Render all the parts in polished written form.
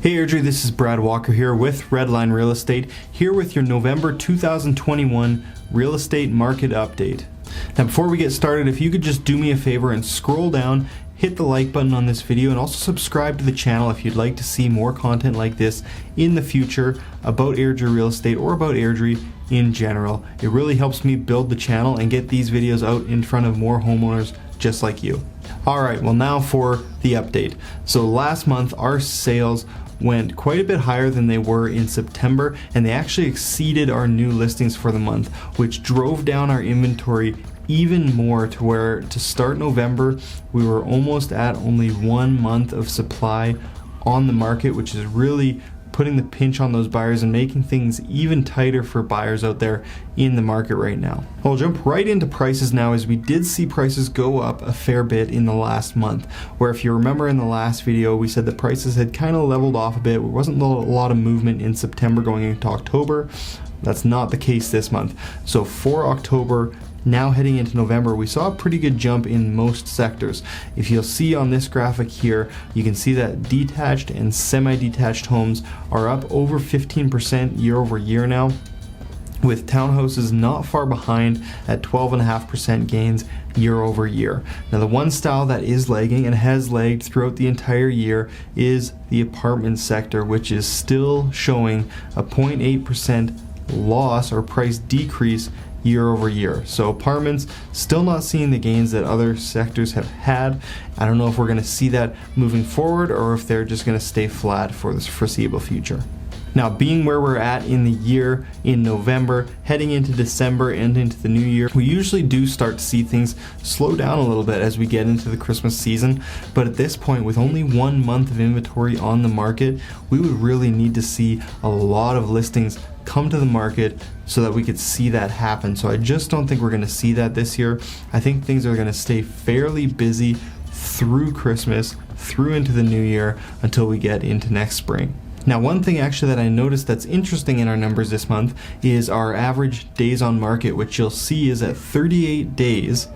Hey Airdrie, this is Brad Walker here with Redline Real Estate, here with your November 2021 real estate market update. Now before we get started, if you could just do me a favor and scroll down, hit the like button on this video, and also subscribe to the channel if you'd like to see more content like this in the future about Airdrie real estate or about Airdrie in general. It really helps me build the channel and get these videos out in front of more homeowners just like you. Alright, well now for the update. So last month our sales went quite a bit higher than they were in September, and they actually exceeded our new listings for the month, which drove down our inventory even more to where to start November we were almost at only 1 month of supply on the market, which is really putting the pinch on those buyers and making things even tighter for buyers out there in the market right now. I'll jump right into prices now, as we did see prices go up a fair bit in the last month, where if you remember in the last video we said the prices had kind of leveled off a bit. There wasn't a lot of movement in September going into October. That's not the case this month. So for October, now heading into November, we saw a pretty good jump in most sectors. If you'll see on this graphic here, you can see that detached and semi-detached homes are up over 15% year over year now, with townhouses not far behind at 12.5% gains year over year. Now the one style that is lagging and has lagged throughout the entire year is the apartment sector, which is still showing a 0.8% loss or price decrease year over year. So apartments still not seeing the gains that other sectors have had. I don't know if we're going to see that moving forward or if they're just going to stay flat for this foreseeable future. Now, being where we're at in the year in November, heading into December and into the new year, we usually do start to see things slow down a little bit as we get into the Christmas season. But at this point, with only 1 month of inventory on the market, we would really need to see a lot of listings come to the market so that we could see that happen. So I just don't think we're going to see that this year. I think things are going to stay fairly busy through Christmas, through into the new year, until we get into next spring. Now, one thing actually that I noticed that's interesting in our numbers this month is our average days on market, which you'll see is at 38 days,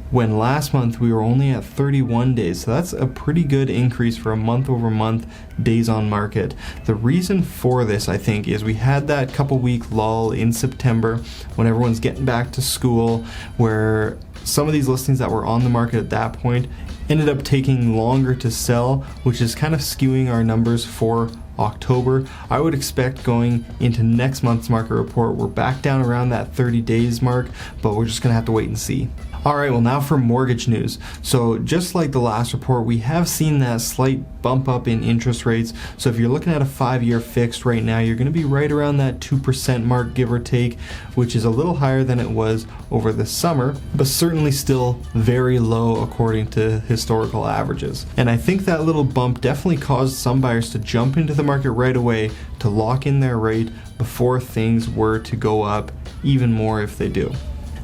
when last month we were only at 31 days. So that's a pretty good increase for a month over month days on market. The reason for this, I think, is we had that couple week lull in September when everyone's getting back to school, where some of these listings that were on the market at that point ended up taking longer to sell, which is kind of skewing our numbers for October. I would expect going into next month's market report, we're back down around that 30 days mark, but we're just gonna have to wait and see. Alright, well now for mortgage news. So just like the last report, we have seen that slight bump up in interest rates. So if you're looking at a 5-year fixed right now, you're going to be right around that 2% mark, give or take, which is a little higher than it was over the summer, but certainly still very low according to historical averages. And I think that little bump definitely caused some buyers to jump into the market right away to lock in their rate before things were to go up even more if they do.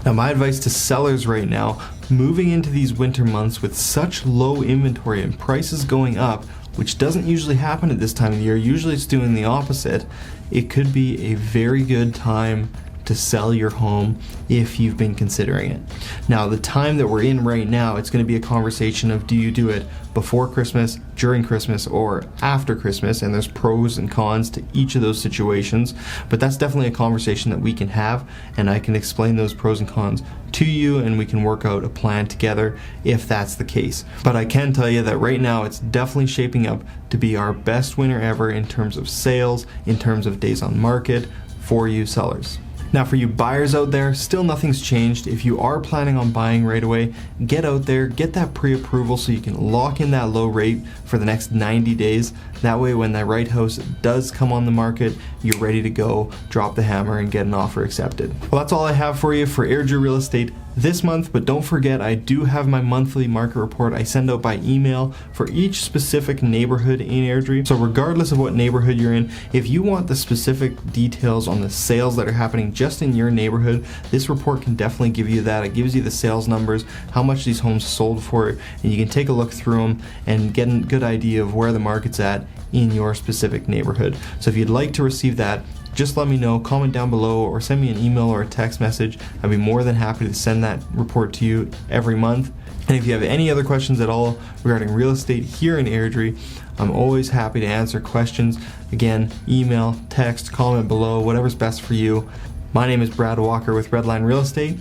Now my advice to sellers right now, moving into these winter months with such low inventory and prices going up, which doesn't usually happen at this time of the year, usually it's doing the opposite, it could be a very good time to sell your home if you've been considering it. Now the time that we're in right now, it's going to be a conversation of, do you do it before Christmas, during Christmas, or after Christmas? And there's pros and cons to each of those situations, but that's definitely a conversation that we can have, and I can explain those pros and cons to you, and we can work out a plan together if that's the case. But I can tell you that right now it's definitely shaping up to be our best winter ever in terms of sales, in terms of days on market for you sellers. Now for you buyers out there, still nothing's changed. If you are planning on buying right away, get out there, get that pre-approval so you can lock in that low rate for the next 90 days. That way when that right house does come on the market, you're ready to go, drop the hammer and get an offer accepted. Well, that's all I have for you for Airdrie Real Estate this month, but don't forget I do have my monthly market report I send out by email for each specific neighborhood in Airdrie. So regardless of what neighborhood you're in, if you want the specific details on the sales that are happening just in your neighborhood, this report can definitely give you that. It gives you the sales numbers, how much these homes sold for, and you can take a look through them and get a good idea of where the market's at in your specific neighborhood. So if you'd like to receive that, just let me know, comment down below, or send me an email or a text message. I'd be more than happy to send that report to you every month. And if you have any other questions at all regarding real estate here in Airdrie, I'm always happy to answer questions. Again, email, text, comment below, whatever's best for you. My name is Brad Walker with Redline Real Estate,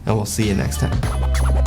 and we'll see you next time.